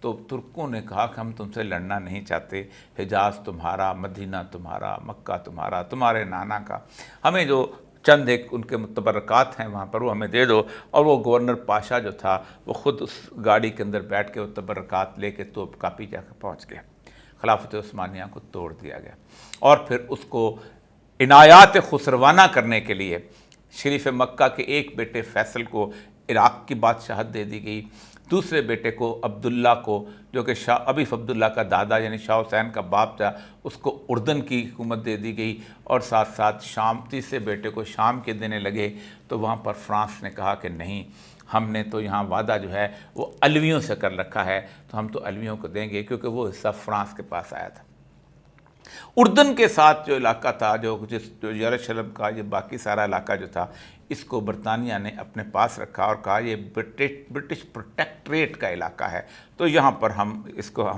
تو ترکوں نے کہا کہ ہم تم سے لڑنا نہیں چاہتے، حجاز تمہارا، مدینہ تمہارا، مکہ تمہارا، تمہارے نانا کا، ہمیں جو چند ایک ان کے متبرکات ہیں وہاں پر وہ ہمیں دے دو۔ اور وہ گورنر پاشا جو تھا وہ خود اس گاڑی کے اندر بیٹھ کے وہ تبرکات لے کے توپ کاپی جا کے پہنچ گئے۔ خلافت عثمانیہ کو توڑ دیا گیا، اور پھر اس کو عنایات خسروانہ کرنے کے لیے شریف مکہ کے ایک بیٹے فیصل کو عراق کی بادشاہت دے دی گئی، دوسرے بیٹے کو عبداللہ کو، جو کہ ابی عبداللہ کا دادا یعنی شاہ حسین کا باپ تھا، اس کو اردن کی حکومت دے دی گئی، اور ساتھ ساتھ شام، تیسرے بیٹے کو شام کے دینے لگے۔ تو وہاں پر فرانس نے کہا کہ نہیں، ہم نے تو یہاں وعدہ جو ہے وہ علویوں سے کر رکھا ہے، تو ہم تو علویوں کو دیں گے، کیونکہ وہ حصہ فرانس کے پاس آیا تھا۔ اردن کے ساتھ جو علاقہ تھا، جو یروشلم کا یہ باقی سارا علاقہ جو تھا، اس کو برطانیہ نے اپنے پاس رکھا اور کہا یہ برٹش پروٹیکٹریٹ کا علاقہ ہے، تو یہاں پر ہم اس کو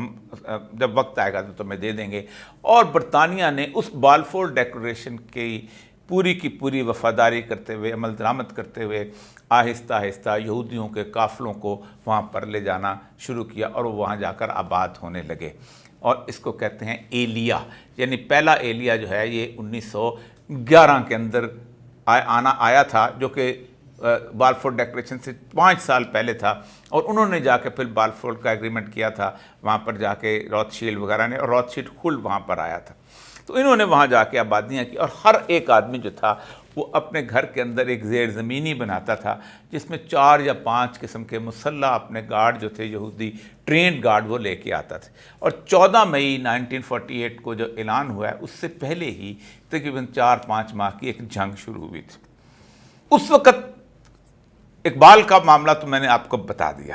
جب وقت آئے گا تو تمہیں دے دیں گے۔ اور برطانیہ نے اس بالفور ڈیکلریشن کی پوری وفاداری کرتے ہوئے، عمل درآمد کرتے ہوئے، آہستہ آہستہ یہودیوں کے قافلوں کو وہاں پر لے جانا شروع کیا، اور وہ وہاں جا کر آباد ہونے لگے۔ اور اس کو کہتے ہیں ایلیا، یعنی پہلا ایلیا جو ہے یہ 1911 کے اندر آیا تھا، جو کہ بالفور ڈیکلریشن سے 5 سال پہلے تھا، اور انہوں نے جا کے پھر بالفور کا ایگریمنٹ کیا تھا وہاں پر جا کے، روتھ شیلڈ وغیرہ نے، اور روتھ شیلڈ خلد وہاں پر آیا تھا۔ تو انہوں نے وہاں جا کے آبادیاں کی، اور ہر ایک آدمی جو تھا وہ اپنے گھر کے اندر ایک زیر زمینی بناتا تھا، جس میں 4 یا 5 قسم کے مسلح اپنے گارڈ جو تھے یہودی، ٹرینڈ گارڈ، وہ لے کے آتا تھے۔ اور 14 مئی 1948 کو جو اعلان ہوا ہے، اس سے پہلے ہی تقریباً 4-5 ماہ کی ایک جنگ شروع ہوئی تھی۔ اس وقت اقبال کا معاملہ تو میں نے آپ کو بتا دیا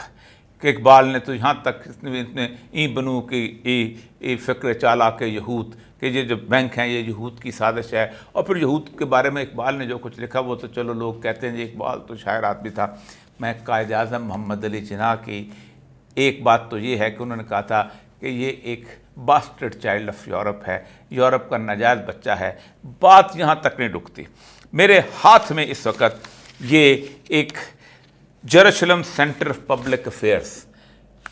کہ اقبال نے تو یہاں تک ای بنو کی فکر چالاک یہود، کہ یہ جو بینک ہیں یہ یہود کی سازش ہے، اور پھر یہود کے بارے میں اقبال نے جو کچھ لکھا وہ تو چلو لوگ کہتے ہیں جی اقبال تو شاعر آدمی تھا۔ میں قائد اعظم محمد علی جناح کی ایک بات تو یہ ہے کہ انہوں نے کہا تھا کہ یہ ایک باسٹرڈ چائلڈ آف یورپ ہے، یورپ کا ناجائز بچہ ہے۔ بات یہاں تک نہیں رکتی، میرے ہاتھ میں اس وقت یہ ایک جیروشلم سینٹر آف پبلک افیئرس،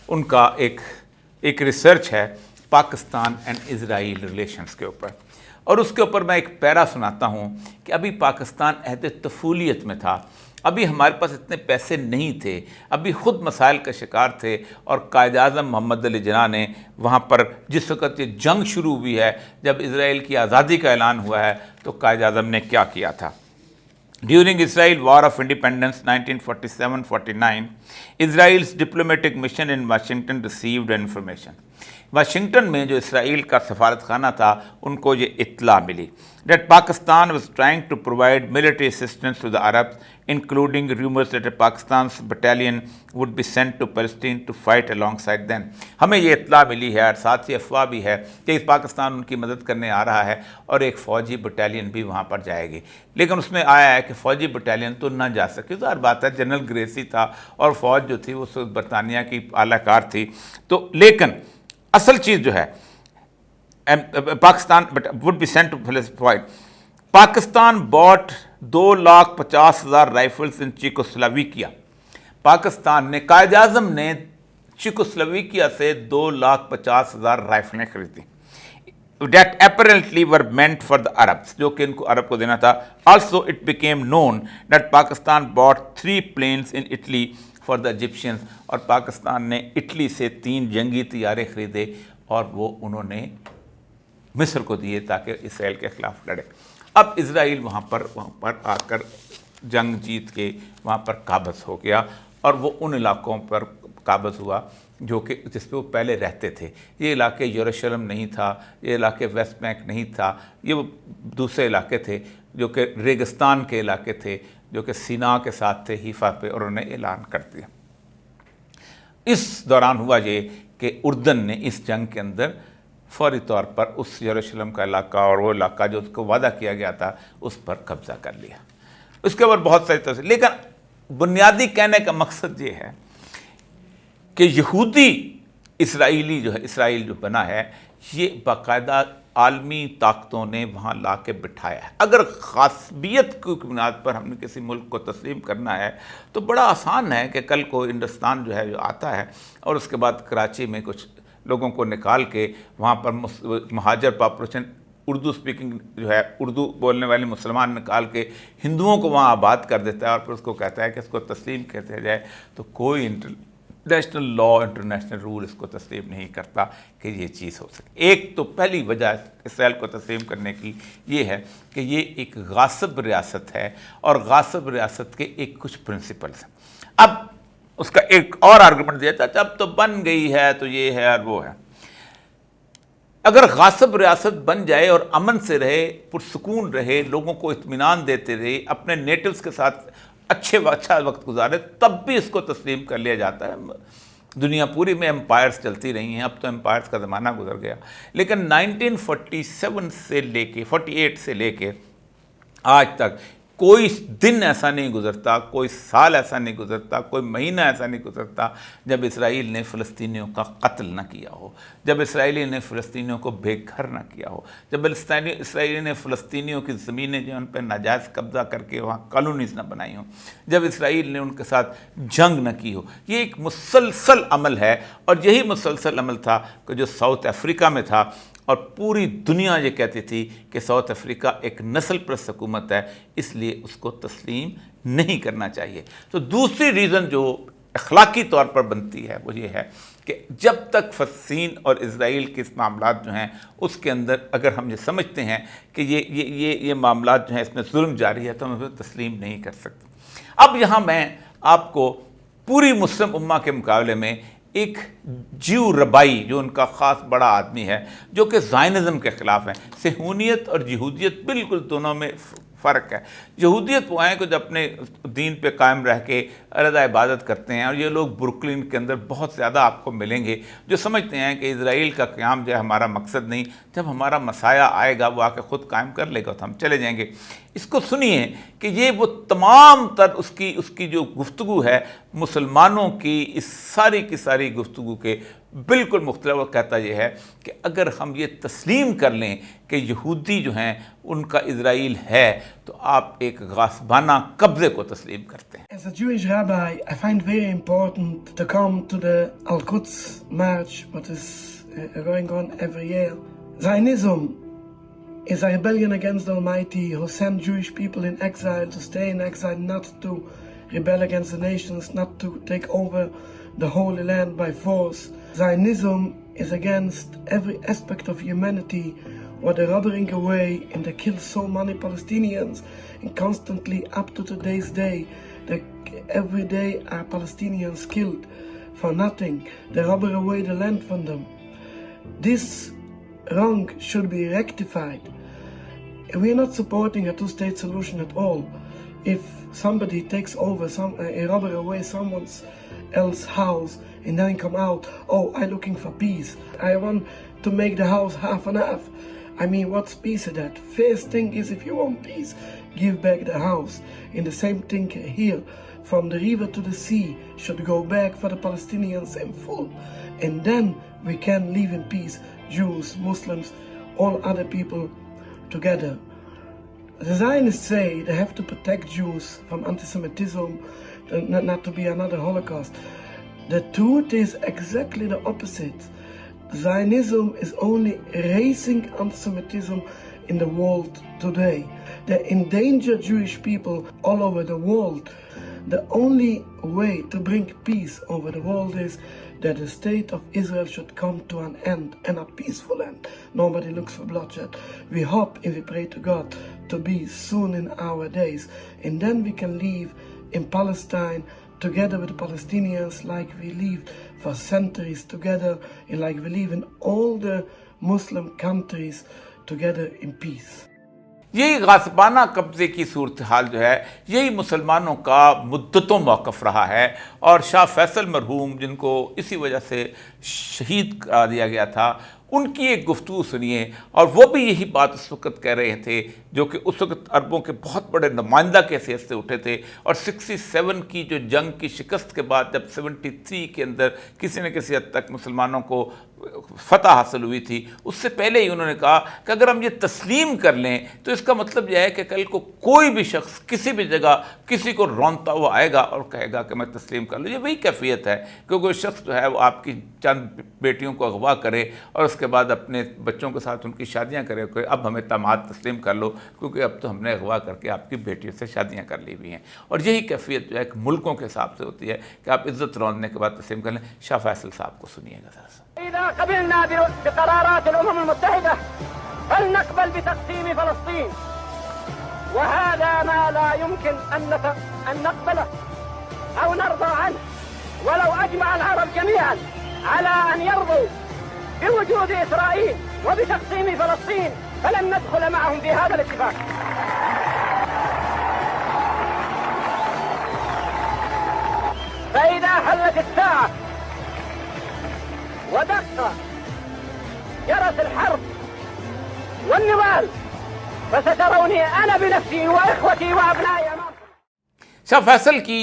ان کا ایک ریسرچ ہے پاکستان اینڈ اسرائیل ریلیشنز کے اوپر، اور اس کے اوپر میں ایک پیرا سناتا ہوں کہ ابھی پاکستان عہد طفولیت میں تھا، ابھی ہمارے پاس اتنے پیسے نہیں تھے، ابھی خود مسائل کا شکار تھے، اور قائد اعظم محمد علی جناح نے وہاں پر جس وقت یہ جنگ شروع ہوئی ہے، جب اسرائیل کی آزادی کا اعلان ہوا ہے، تو قائد اعظم نے کیا کیا تھا۔ During Israel War of Independence 1947-49, Israel's diplomatic mission in Washington received information. Washington میں جو اسرائیل کا سفارت خانہ تھا، ان کو یہ اطلاع ملی that Pakistan was trying to provide military assistance to the Arabs, including rumors that a Pakistan's battalion would be sent to Palestine to fight alongside them. ہمیں یہ اطلاع ملی ہے، اور ساتھ ہی افواہ بھی ہے کہ پاکستان ان کی مدد کرنے آ رہا ہے، اور ایک فوجی بٹالین بھی وہاں پر جائے گی۔ لیکن اس میں آیا ہے کہ فوجی بٹالین تو نہ جا سکے، ظاہر بات ہے جنرل گریسی تھا، اور فوج جو تھی وہ برطانیہ کی اعلی کار تھی، تو لیکن اصل چیز جو ہے Pakistan would be sent to fight. Pakistan bought 2,50,000 rifles in Czechoslovakia. Pakistan نے، قائد اعظم نے چیکوسلویکیا سے 2,50,000 رائفلیں خریدی that apparently were meant for the Arabs، جو کہ ان کو عرب کو دینا تھا۔ Also it became known that Pakistan bought 3 planes in Italy for the Egyptians، اور پاکستان نے اٹلی سے 3 جنگی طیارے خریدے، اور وہ انہوں نے مصر کو دیے تاکہ اسرائیل کے خلاف لڑے۔ اب اسرائیل وہاں پر آ کر جنگ جیت کے وہاں پر قابض ہو گیا، اور وہ ان علاقوں پر قابض ہوا جو کہ جس پہ وہ پہلے رہتے تھے۔ یہ علاقے یروشلم نہیں تھا، یہ علاقے ویسٹ بینک نہیں تھا، یہ وہ دوسرے علاقے تھے جو کہ ریگستان کے علاقے تھے، جو کہ سینا کے ساتھ تھے حیفا پہ، اور انہوں نے اعلان کر دیا۔ اس دوران ہوا یہ کہ اردن نے اس جنگ کے اندر فوری طور پر اس یروشلم کا علاقہ اور وہ علاقہ جو اس کو وعدہ کیا گیا تھا اس پر قبضہ کر لیا۔ اس کے اوپر بہت ساری تفصیل، لیکن بنیادی کہنے کا مقصد یہ ہے کہ یہودی اسرائیلی جو ہے، اسرائیل جو بنا ہے، یہ باقاعدہ عالمی طاقتوں نے وہاں لا کے بٹھایا ہے۔ اگر غاصبیت کی بنیاد پر ہم نے کسی ملک کو تسلیم کرنا ہے تو بڑا آسان ہے کہ کل کو ہندوستان جو ہے جو آتا ہے اور اس کے بعد کراچی میں کچھ لوگوں کو نکال کے وہاں پر مہاجر پاپولیشن اردو سپیکنگ جو ہے اردو بولنے والے مسلمان نکال کے ہندوؤں کو وہاں آباد کر دیتا ہے اور پھر اس کو کہتا ہے کہ اس کو تسلیم کہتے جائے، تو کوئی انٹرنیشنل لا، انٹرنیشنل رول اس کو تسلیم نہیں کرتا کہ یہ چیز ہو سکے۔ ایک تو پہلی وجہ اسرائیل کو تسلیم کرنے کی یہ ہے کہ یہ ایک غاصب ریاست ہے اور غاصب ریاست کے ایک کچھ پرنسپلز ہیں۔ اب اس کا ایک اور آرگومنٹ دیا تھا، اب تو بن گئی ہے تو یہ ہے اور وہ ہے۔ اگر غاصب ریاست بن جائے اور امن سے رہے، پرسکون رہے، لوگوں کو اطمینان دیتے رہے، اپنے نیٹوز کے ساتھ اچھا وقت گزارے، تب بھی اس کو تسلیم کر لیا جاتا ہے۔ دنیا پوری میں امپائرز چلتی رہی ہیں، اب تو امپائرز کا زمانہ گزر گیا، لیکن 1947 سے لے کے 48 سے لے کے آج تک کوئی دن ایسا نہیں گزرتا، کوئی سال ایسا نہیں گزرتا، کوئی مہینہ ایسا نہیں گزرتا جب اسرائیل نے فلسطینیوں کا قتل نہ کیا ہو، جب اسرائیلی نے فلسطینیوں کو بے گھر نہ کیا ہو، جب اسرائیلی نے فلسطینیوں کی زمینیں جو ان پہ ناجائز قبضہ کر کے وہاں کالونیز نہ بنائی ہوں، جب اسرائیل نے ان کے ساتھ جنگ نہ کی ہو۔ یہ ایک مسلسل عمل ہے، اور یہی مسلسل عمل تھا کہ جو ساؤتھ افریقہ میں تھا، اور پوری دنیا یہ کہتی تھی کہ ساؤتھ افریقہ ایک نسل پرست حکومت ہے، اس لیے اس کو تسلیم نہیں کرنا چاہیے۔ تو دوسری ریزن جو اخلاقی طور پر بنتی ہے وہ یہ ہے کہ جب تک فلسطین اور اسرائیل کے اس معاملات جو ہیں اس کے اندر اگر ہم یہ سمجھتے ہیں کہ یہ معاملات جو ہیں اس میں ظلم جاری ہے تو ہم اسے تسلیم نہیں کر سکتے۔ اب یہاں میں آپ کو پوری مسلم امہ کے مقابلے میں ایک جیو ربائی جو ان کا خاص بڑا آدمی ہے جو کہ زائنزم کے خلاف ہیں۔ صہیونیت اور یہودیت بالکل دونوں میں فرق ہے۔ یہودیت وہ ہیں کہ جو اپنے دین پہ قائم رہ کے علیحدہ عبادت کرتے ہیں، اور یہ لوگ بروکلن کے اندر بہت زیادہ آپ کو ملیں گے جو سمجھتے ہیں کہ اسرائیل کا قیام جو ہے ہمارا مقصد نہیں، جب ہمارا مسایہ آئے گا وہ آ کے خود قائم کر لے گا تو ہم چلے جائیں گے۔ اس کو سنیے کہ یہ وہ تمام تر اس کی جو گفتگو ہے مسلمانوں کی اس ساری کی ساری گفتگو کے بالکل مختلف، وہ کہتا یہ ہے کہ اگر ہم یہ تسلیم کر لیں کہ یہودی جو ہیں ان کا اسرائیل ہے تو آپ ایک غاصبانہ قبضے کو تسلیم کرتے ہیں۔ As a Jewish rabbi, I find very important to come to the Al-Quds March, what is going on every year. Zionism is a rebellion against the Almighty who sent Jewish people in exile to stay in exile, not to rebel against the nations, not to take over the Holy Land by force. Zionism is against every aspect of humanity, what they're robbing away and they kill so many Palestinians, and constantly up to today's day, every day are Palestinians killed for nothing. They rob away the land from them. This wrong should be rectified. We are not supporting a two-state solution at all. If somebody takes over a robber away someone's else's house and then come out, oh, I'm looking for peace, I want to make the house half and half. I mean, what's peace in that? First thing is, if you want peace, give back the house. And the same thing here, from the river to the sea should go back for the Palestinians in full. And then we can live in peace, Jews, Muslims, all other people together. The Zionists say they have to protect Jews from anti-Semitism, not to be another Holocaust. The truth is exactly the opposite. Zionism is only raising anti-Semitism in the world today. They endanger Jewish people all over the world. The only way to bring peace over the world is that the state of Israel should come to an end, and a peaceful end. Nobody looks for bloodshed. We hope and we pray to God to be soon in our days, and then we can live in Palestine together with the Palestinians like we lived for centuries together, and like we live in all the Muslim countries together in peace. یہی غاصبانہ قبضے کی صورتحال جو ہے یہی مسلمانوں کا مدتوں موقف رہا ہے، اور شاہ فیصل مرحوم جن کو اسی وجہ سے شہید کرا دیا گیا تھا، ان کی ایک گفتگو سنیے، اور وہ بھی یہی بات اس وقت کہہ رہے تھے جو کہ اس وقت عربوں کے بہت بڑے نمائندہ کی حیثیت سے اٹھے تھے، اور 67 کی جو جنگ کی شکست کے بعد جب 73 کے اندر کسی نہ کسی حد تک مسلمانوں کو فتح حاصل ہوئی تھی، اس سے پہلے ہی انہوں نے کہا کہ اگر ہم یہ تسلیم کر لیں تو اس کا مطلب یہ ہے کہ کل کو کوئی بھی شخص کسی بھی جگہ کسی کو رونتا ہوا آئے گا اور کہے گا کہ میں تسلیم کر لوں۔ یہ وہی کیفیت ہے کہ کوئی شخص جو ہے وہ آپ کی چند بیٹیوں کو اغوا کرے اور اس کے بعد اپنے بچوں کے ساتھ ان کی شادیاں کرے کہ اب ہمیں داماد تسلیم کر لو، کیونکہ اب تو ہم نے اغوا کر کے آپ کی بیٹیوں سے شادیاں کر لی ہوئی ہیں۔ اور یہی کیفیت جو ہے کہ ملکوں کے حساب سے ہوتی ہے کہ آپ عزت روندنے کے بعد تسلیم کر لیں۔ شاہ فیصل صاحب کو سنیے گا ذرا سا۔ إذا قبلنا بقرارات الأمم المتحدة فلنقبل بتقسيم فلسطين، وهذا ما لا يمكن أن نقبله أو نرضى عنه، ولو أجمع العرب جميعا على أن يرضوا بوجود إسرائيل وبتقسيم فلسطين فلن ندخل معهم في هذا الاتفاق. فإذا حلت الساعة ودق جرس الحرب والنضال فستروني أنا بنفسي وإخوتي وأبنائي أمامكم۔ شاہ فیصل کی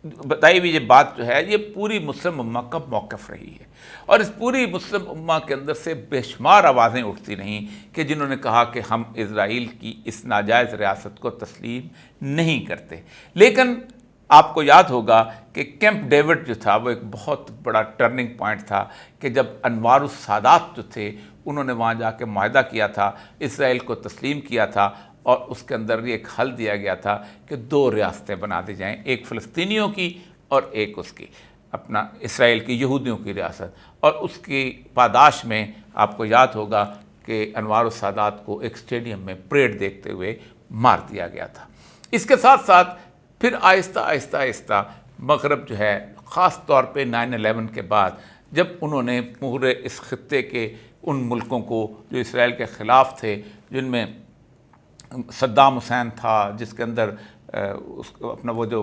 بتائی ہوئی یہ بات جو ہے یہ پوری مسلم امہ کا موقف رہی ہے، اور اس پوری مسلم امہ کے اندر سے بے شمار آوازیں اٹھتی رہیں کہ جنہوں نے کہا کہ ہم اسرائیل کی اس ناجائز ریاست کو تسلیم نہیں کرتے۔ لیکن آپ کو یاد ہوگا کہ کیمپ ڈیوڈ جو تھا وہ ایک بہت بڑا ٹرننگ پوائنٹ تھا کہ جب انوار السادات جو تھے انہوں نے وہاں جا کے معاہدہ کیا تھا، اسرائیل کو تسلیم کیا تھا، اور اس کے اندر ایک حل دیا گیا تھا کہ 2 ریاستیں بنا دی جائیں، ایک فلسطینیوں کی اور ایک اس کی اپنا اسرائیل کی یہودیوں کی ریاست۔ اور اس کی پاداش میں آپ کو یاد ہوگا کہ انوار السادات کو ایک اسٹیڈیم میں پریڈ دیکھتے ہوئے مار دیا گیا تھا۔ اس کے ساتھ ساتھ پھر آہستہ آہستہ مغرب جو ہے خاص طور پہ 9/11 کے بعد جب انہوں نے پورے اس خطے کے ان ملکوں کو جو اسرائیل کے خلاف تھے، جن میں صدام حسین تھا، جس کے اندر اپنا وہ جو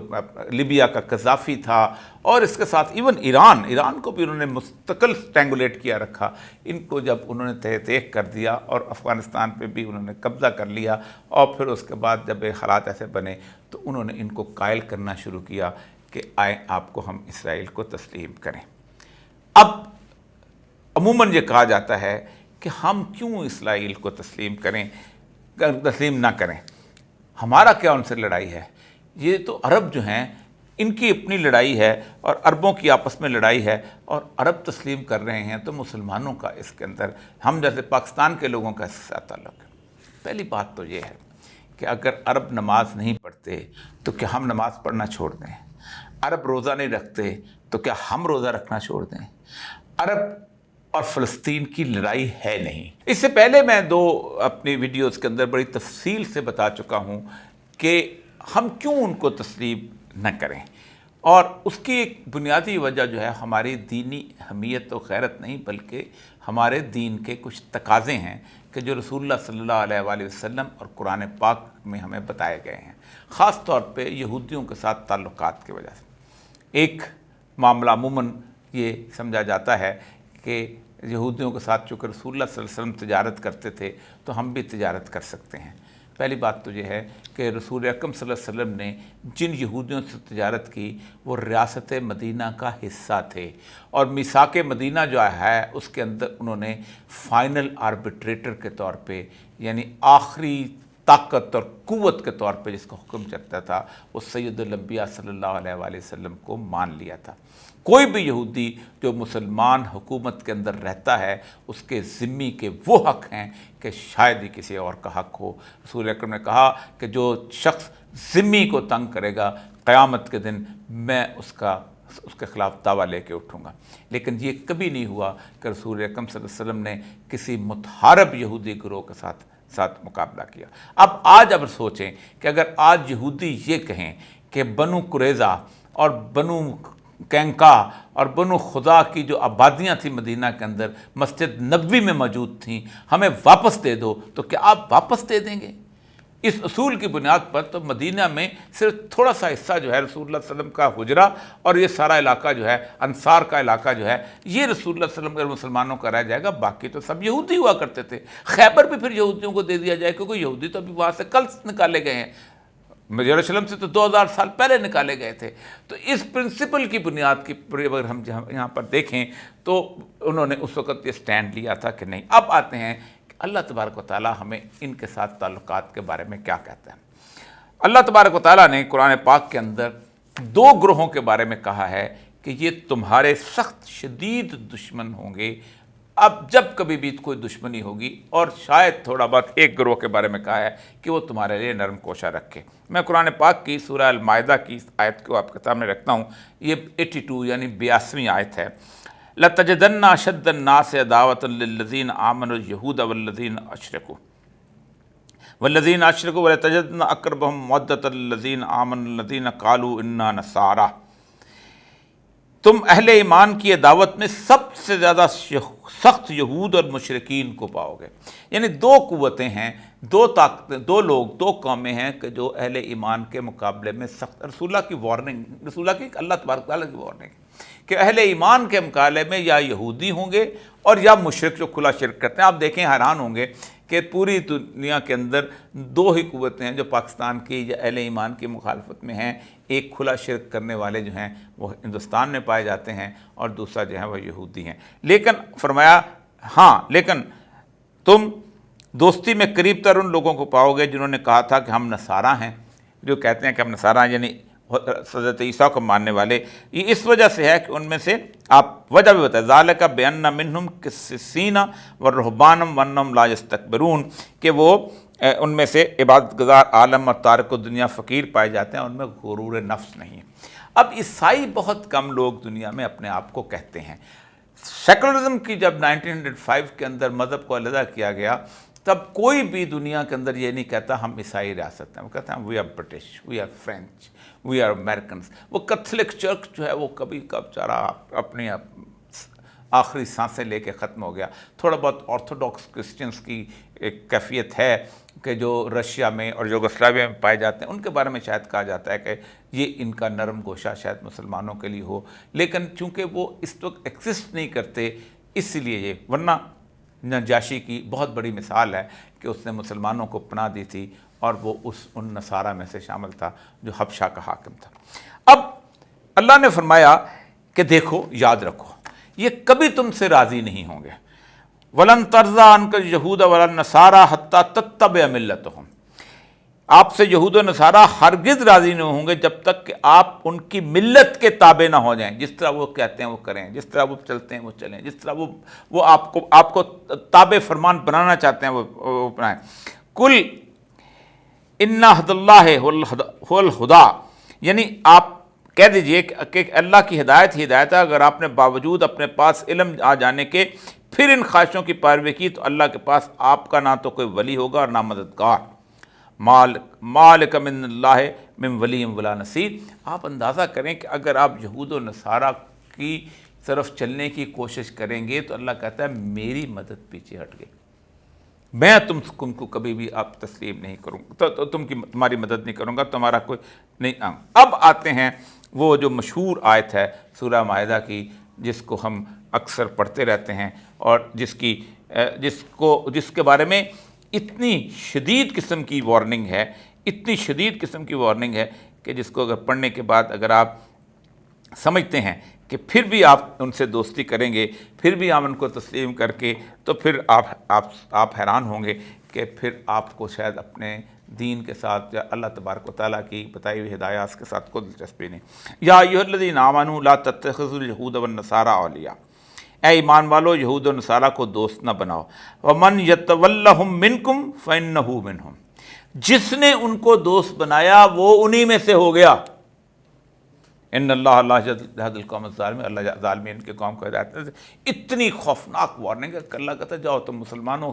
لیبیا کا قذافی تھا، اور اس کے ساتھ ایون ایران کو بھی انہوں نے مستقل اسٹینگولیٹ کیا رکھا، ان کو جب انہوں نے تہ تیغ کر دیا اور افغانستان پہ بھی انہوں نے قبضہ کر لیا، اور پھر اس کے بعد جب حالات ایسے بنے تو انہوں نے ان کو قائل کرنا شروع کیا کہ آئیں آپ کو ہم اسرائیل کو تسلیم کریں۔ اب عموماً یہ کہا جاتا ہے کہ ہم کیوں اسرائیل کو تسلیم نہ کریں، ہمارا کیا ان سے لڑائی ہے؟ یہ تو عرب جو ہیں ان کی اپنی لڑائی ہے اور عربوں کی آپس میں لڑائی ہے، اور عرب تسلیم کر رہے ہیں تو مسلمانوں کا اس کے اندر ہم جیسے پاکستان کے لوگوں کا اس سے تعلق ہے۔ پہلی بات تو یہ ہے کہ اگر عرب نماز نہیں پڑھتے تو کیا ہم نماز پڑھنا چھوڑ دیں؟ عرب روزہ نہیں رکھتے تو کیا ہم روزہ رکھنا چھوڑ دیں؟ عرب اور فلسطین کی لڑائی ہے نہیں۔ اس سے پہلے میں 2 اپنی ویڈیوز کے اندر بڑی تفصیل سے بتا چکا ہوں کہ ہم کیوں ان کو تسلیم نہ کریں، اور اس کی ایک بنیادی وجہ جو ہے ہماری دینی حمیت و غیرت نہیں، بلکہ ہمارے دین کے کچھ تقاضے ہیں کہ جو رسول اللہ صلی اللہ علیہ وآلہ وسلم اور قرآن پاک میں ہمیں بتائے گئے ہیں، خاص طور پہ یہودیوں کے ساتھ تعلقات کی وجہ سے۔ ایک معاملہ عموماً یہ سمجھا جاتا ہے کہ یہودیوں کے ساتھ چونکہ رسول اللہ صلی اللہ علیہ وسلم تجارت کرتے تھے تو ہم بھی تجارت کر سکتے ہیں۔ پہلی بات تو یہ ہے کہ رسول اکرم صلی اللہ علیہ وسلم نے جن یہودیوں سے تجارت کی وہ ریاست مدینہ کا حصہ تھے، اور میثاق مدینہ جو ہے اس کے اندر انہوں نے فائنل آربیٹریٹر کے طور پہ، یعنی آخری طاقت اور قوت کے طور پہ جس کا حکم چلتا تھا، وہ سید الانبیاء صلی اللہ علیہ وآلہ وسلم کو مان لیا تھا۔ کوئی بھی یہودی جو مسلمان حکومت کے اندر رہتا ہے اس کے ذمہ کے وہ حق ہیں کہ شاید ہی کسی اور کا حق ہو۔ رسول اکرم نے کہا کہ جو شخص ذمہ کو تنگ کرے گا قیامت کے دن میں اس کے خلاف دعویٰ لے کے اٹھوں گا۔ لیکن یہ کبھی نہیں ہوا کہ رسول اکرم صلی اللہ علیہ وسلم نے کسی متحارب یہودی گروہ کے ساتھ مقابلہ کیا۔ اب سوچیں کہ اگر آج یہودی یہ کہیں کہ بنو قریظہ اور بنو کینکا اور بنو خدا کی جو آبادیاں تھیں مدینہ کے اندر مسجد نبوی میں موجود تھیں، ہمیں واپس دے دو، تو کیا آپ واپس دے دیں گے؟ اس اصول کی بنیاد پر تو مدینہ میں صرف تھوڑا سا حصہ جو ہے رسول اللہ صلی اللہ علیہ وسلم کا حجرہ اور یہ سارا علاقہ جو ہے انصار کا علاقہ جو ہے یہ رسول اللہ صلی اللہ علیہ وسلم کے مسلمانوں کا رہ جائے گا، باقی تو سب یہودی ہوا کرتے تھے۔ خیبر بھی پھر یہودیوں کو دے دیا جائے، کیونکہ یہودی تو ابھی وہاں سے کل نکالے گئے ہیں، یروشلم سے تو 2000 سال پہلے نکالے گئے تھے۔ تو اس پرنسپل کی بنیاد کی پر اگر ہم یہاں پر دیکھیں تو انہوں نے اس وقت یہ سٹینڈ لیا تھا کہ نہیں۔ اب آتے ہیں کہ اللہ تبارک و تعالیٰ ہمیں ان کے ساتھ تعلقات کے بارے میں کیا کہتا ہے۔ اللہ تبارک و تعالیٰ نے قرآن پاک کے اندر 2 گروہوں کے بارے میں کہا ہے کہ یہ تمہارے سخت شدید دشمن ہوں گے۔ اب جب کبھی بھی کوئی دشمنی ہوگی، اور شاید تھوڑا بہت ایک گروہ کے بارے میں کہا ہے کہ وہ تمہارے لیے نرم کوشہ رکھے۔ میں قرآن پاک کی سورہ المائدہ کی اس آیت کو آپ کے سامنے رکھتا ہوں، یہ 82 یعنی 82ویں آیت ہے۔ لَتَجِدَنَّ أَشَدَّ النَّاسِ عَدَاوَةً لِلَّذِينَ آمَنُوا الْيَهُودَ وَالَّذِينَ أَشْرَكُوا وَلَتَجِدَنَّ أَقْرَبَهُم مَّوَدَّةً لِلَّذِينَ آمَنُوا الَّذِينَ قَالُوا إِنَّا نَصَارَىٰ۔ تم اہل ایمان کی دعوت میں سب سے زیادہ سخت یہود اور مشرکین کو پاؤ گے۔ یعنی 2 قوتیں ہیں، 2 طاقتیں، 2 لوگ، 2 قومیں ہیں کہ جو اہل ایمان کے مقابلے میں سخت۔ رسول اللہ کی وارننگ، رسول اللہ کی اللہ تبارک تعالیٰ کی وارننگ کہ اہل ایمان کے مقابلے میں یا یہودی ہوں گے اور یا مشرک جو کھلا شرک کرتے ہیں۔ آپ دیکھیں حیران ہوں گے کہ پوری دنیا کے اندر 2 ہی قوتیں ہیں جو پاکستان کی یا اہل ایمان کی مخالفت میں ہیں۔ ایک کھلا شرک کرنے والے جو ہیں وہ ہندوستان میں پائے جاتے ہیں، اور دوسرا جو ہے وہ یہودی ہیں۔ لیکن فرمایا ہاں، لیکن تم دوستی میں قریب تر ان لوگوں کو پاؤ گے جنہوں نے کہا تھا کہ ہم نصارہ ہیں، جو کہتے ہیں کہ ہم نصارہ ہیں، یعنی حضرت عیسیٰ کو ماننے والے۔ یہ اس وجہ سے ہے کہ ان میں سے آپ وجہ بھی بتائیں، ذالک بأن منہم قسیسین ورہبانا وانہم لا یستکبرون، کہ وہ ان میں سے عبادت گزار عالم اور تارک دنیا فقیر پائے جاتے ہیں، ان میں غرور نفس نہیں ہے۔ اب عیسائی بہت کم لوگ دنیا میں اپنے آپ کو کہتے ہیں۔ سیکولرزم کی جب 1905 کے اندر مذہب کو علیحدہ کیا گیا، تب کوئی بھی دنیا کے اندر یہ نہیں کہتا ہم عیسائی ریاست ہیں، وہ کہتے ہیں we are British, we are French, we are Americans. وہ کیتھولک چرچ جو ہے وہ کبھی کب چارہ اپنی آخری سانسیں لے کے ختم ہو گیا۔ تھوڑا بہت آرتھوڈاکس کرسچنس کی ایک کیفیت ہے کہ جو رشیا میں اور یوگوسلاویا میں پائے جاتے ہیں، ان کے بارے میں شاید کہا جاتا ہے کہ یہ ان کا نرم گوشہ شاید مسلمانوں کے لیے ہو، لیکن چونکہ وہ اس وقت ایگزسٹ نہیں کرتے اس لیے یہ، ورنہ نجاشی کی بہت بڑی مثال ہے کہ اس نے مسلمانوں کو پناہ دی تھی اور وہ ان نصارہ میں سے شامل تھا جو حبشہ کا حاکم تھا۔ اب اللہ نے فرمایا کہ دیکھو، یاد رکھو، یہ کبھی تم سے راضی نہیں ہوں گے۔ وَلَن تَرْضَىٰ عَنْكَ الْيَهُودَ وَلَا النَّصَارَىٰ حَتَّىٰ تَتَّبِعَ مِلَّتَهُمْ۔ آپ سے یہود و نصارہ ہرگز راضی نہیں ہوں گے جب تک کہ آپ ان کی ملت کے تابع نہ ہو جائیں، جس طرح وہ کہتے ہیں وہ کریں، جس طرح وہ چلتے ہیں وہ چلیں، جس طرح وہ آپ کو تابع فرمان بنانا چاہتے ہیں وہ بنائیں۔ قُلْ إِنَّ هُدَى اللَّهِ هُوَ الْهُدَىٰ، یعنی آپ کہہ دیجئے کہ اللہ کی ہدایت ہی ہدایت ہے۔ اگر آپ نے باوجود اپنے پاس علم آ جانے کے پھر ان خواہشوں کی پیروی کی تو اللہ کے پاس آپ کا نہ تو کوئی ولی ہوگا اور نہ مددگار۔ مالک من اللہ من ولی ولا نصیر۔ آپ اندازہ کریں کہ اگر آپ یہود و نصارہ کی طرف چلنے کی کوشش کریں گے تو اللہ کہتا ہے میری مدد پیچھے ہٹ گئی، میں تم کو کبھی بھی آپ تسلیم نہیں کروں گا، تو تمہاری مدد نہیں کروں گا، تمہارا کوئی نہیں۔ اب آتے ہیں وہ جو مشہور آیت ہے سورہ مائدہ کی، جس کو ہم اکثر پڑھتے رہتے ہیں اور جس کے بارے میں اتنی شدید قسم کی وارننگ ہے، اتنی شدید قسم کی وارننگ ہے کہ جس کو اگر پڑھنے کے بعد اگر آپ سمجھتے ہیں کہ پھر بھی آپ ان سے دوستی کریں گے، پھر بھی آپ ان کو تسلیم کر کے، تو پھر آپ حیران ہوں گے کہ پھر آپ کو شاید اپنے دین کے ساتھ یا اللہ تبارک و تعالیٰ کی بتائی ہوئی ہدایات کے ساتھ کوئی دلچسپی نہیں۔ یا ایھا الذین آمنوا لا تتخذوا اليہود والنصارى اولیاء، اے ایمان والو یہود و نصارہ کو دوست نہ بناؤ۔ ومن یتولہم منکم فانہ منہم، جس نے ان کو دوست بنایا وہ انہی میں سے ہو گیا۔ ان اللہ لا یہدی القوم الظالمین، اللہ ظالمین کے قوم کو ہدایت نہیں دیتا۔ اتنی خوفناک وارننگ ہے کہ اللہ کہتا ہے جاؤ تم مسلمانوں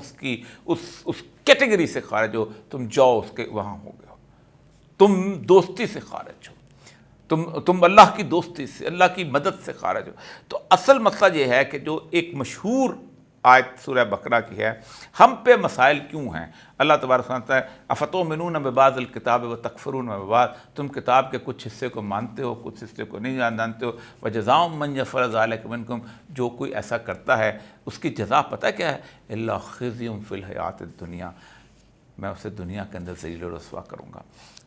اس کیٹیگری سے خارج ہو، تم جاؤ اس کے وہاں ہو گئے ہو، تم دوستی سے خارج ہو، تم اللہ کی دوستی سے، اللہ کی مدد سے خارج ہو۔ تو اصل مسئلہ یہ ہے کہ جو ایک مشہور آیت سورہ بقرہ کی ہے، ہم پہ مسائل کیوں ہیں؟ اللہ تبارک و تعالیٰ کہتا ہے افتؤمنون ببعض الکتاب وتکفرون ببعض، تم کتاب کے کچھ حصے کو مانتے ہو، کچھ حصے کو نہیں جانتے ہو، وجزاء من یفعل ذلک منکم، جو کوئی ایسا کرتا ہے اس کی جزا پتہ کیا ہے؟ الا خزی فی الحیات الدنیا، میں اسے دنیا کے اندر ذلیل و رسوا کروں گا۔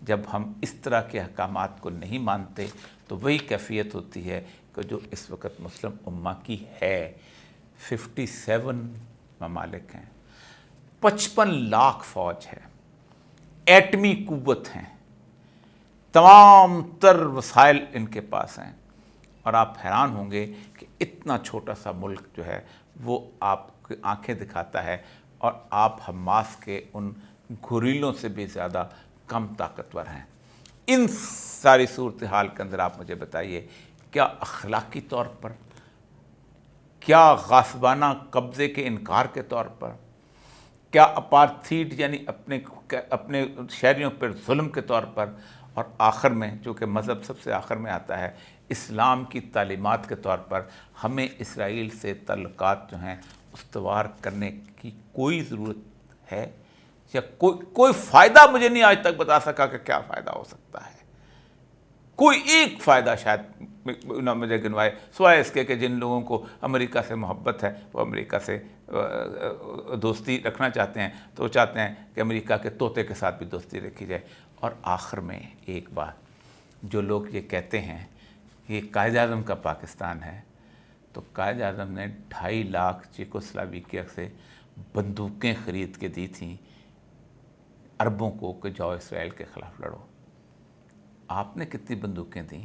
جب ہم اس طرح کے احکامات کو نہیں مانتے تو وہی کیفیت ہوتی ہے کہ جو اس وقت مسلم امہ کی ہے۔ 57 ممالک ہیں، 55 لاکھ فوج ہے، ایٹمی قوت ہیں، تمام تر وسائل ان کے پاس ہیں، اور آپ حیران ہوں گے کہ اتنا چھوٹا سا ملک جو ہے وہ آپ کی آنکھیں دکھاتا ہے، اور آپ حماس کے ان گوریلوں سے بھی زیادہ کم طاقتور ہیں۔ ان ساری صورتحال کے اندر آپ مجھے بتائیے، کیا اخلاقی طور پر، کیا غاصبانہ قبضے کے انکار کے طور پر، کیا اپارتھیڈ یعنی اپنے شہریوں پر ظلم کے طور پر، اور آخر میں چونکہ مذہب سب سے آخر میں آتا ہے، اسلام کی تعلیمات کے طور پر ہمیں اسرائیل سے تعلقات جو ہیں استوار کرنے کی کوئی ضرورت ہے؟ یا کوئی فائدہ مجھے نہیں آج تک بتا سکا کہ کیا فائدہ ہو سکتا ہے۔ کوئی ایک فائدہ شاید نہ مجھے گنوائے، سوائے اس کے کہ جن لوگوں کو امریکہ سے محبت ہے وہ امریکہ سے دوستی رکھنا چاہتے ہیں، تو وہ چاہتے ہیں کہ امریکہ کے طوطے کے ساتھ بھی دوستی رکھی جائے۔ اور آخر میں ایک بات، جو لوگ یہ کہتے ہیں کہ قائد اعظم کا پاکستان ہے، تو قائد اعظم نے 2.5 لاکھ چیکوسلاویکیا سے بندوقیں خرید کے دی تھیں عربوں کو کہ جاؤ اسرائیل کے خلاف لڑو۔ آپ نے کتنی بندوقیں دیں؟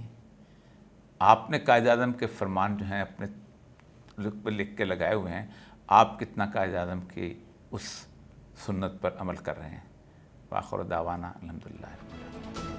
آپ نے قائد اعظم کے فرمان جو ہیں اپنے لکھ کے لگائے ہوئے ہیں، آپ کتنا قائد اعظم کی اس سنت پر عمل کر رہے ہیں؟ وآخر دعوانا الحمدللہ۔